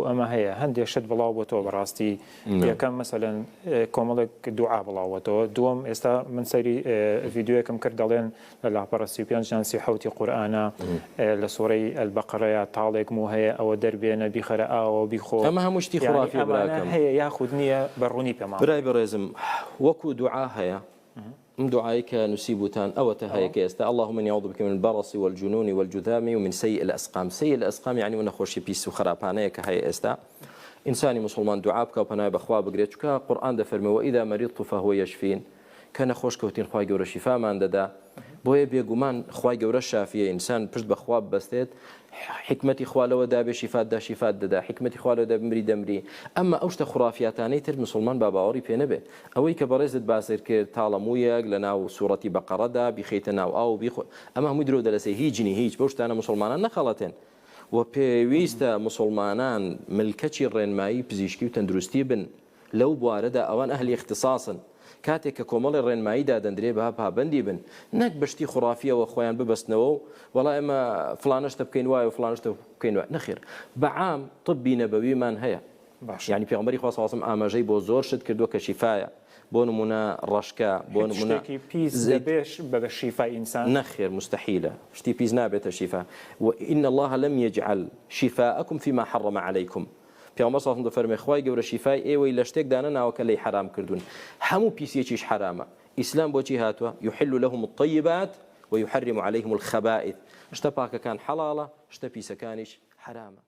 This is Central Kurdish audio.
ئەمە هەیە هەندێک شت بڵاو بۆ تۆ بەڕاستی یەکەم مەسەلەن کۆمەڵێک دوعا بڵاوەتەوە دووەم ئێستا من سەیری ڤیدیۆیەکم کرد دەڵێن لە لاپەڕە 35 حوتی قورئانە لە سوورەی ئەلبەقەرەیە تاڵێک و هەیە ئەوە دەربێنە بیخەرە ئاوە بیخۆ ئەمە هەموو شتی خوڕافی براکەم هەیە یاخود نییە بەڕوونی پێمان برای بەڕێزم وەکو دوعا هەیە دعائي كنسيبوتان أو تهايك يستا اللهم إني أعوذ بك من البرص والجنون والجذام ومن سيء الأسقام سيء الأسقام يعني ونخوش بيس وخرابانه كهي استا إنساني مسلمان دعابك وبناء بخوا بقريتك قرآن دفرمي وإذا مرضت فهو يشفين كان خوش كوتين خواي جورا شفاء ما عنددا بويا بيجومان خواي جورا شافية إنسان برد بخواب بستيت حكمتي خوالو دا شفاء دا حكمتي خوالو دا بمري دمري أما أوشت خرافياتاني تر مسلمان باباوري بينبه أوي كبرزت باسر كير تعلمويا لنا سورة بقرة دا بخيتنا أو بيخو أما هم يدروا دلسي هيجني هيج بوشت أنا مسلمان نخلتين وبيويستا مسلمانان ملكتي الرنماي بزيشكي وتندرستي بن لو بواردا أوان أهلي اختصاصا كاتێک کە کۆمەڵی ڕێنماییدا دەندرێ بە پابندی بن نەک بەشتی خرافیەوە خۆیان ببەستنەوە وڵا ئێمە فلانشتە بکەین وایە و فلانشتە بکەین وایە نەخێر بەعام طبی نەبەویمان هەیە یعنی پێغەمبەری خوا سەڵاسم ئاماژەی بۆ زۆر شت کردووە کە شیفایە بۆ نمونە ڕەشکە بۆ نمونە پیس دەبێش بە شیفای ئینسان نەخێر مستحیلە شتی پیس نابێتە شیفا وإن الله لم يجعل شفاءكم فيما حرم عليكم پیامبر صلی الله علیه و آله خوای گەورە شیفای ئێوەی لە شتێکدا نەناوە کە لێی حرام کردوون هەموو پیسێکیش حرامە ئیسلام بۆچی هاتووە يحل لهم الطيبات ويحرم عليهم الخبائث شتە پاکەکان حەڵاڵە شتە پیسەکانیش حرامە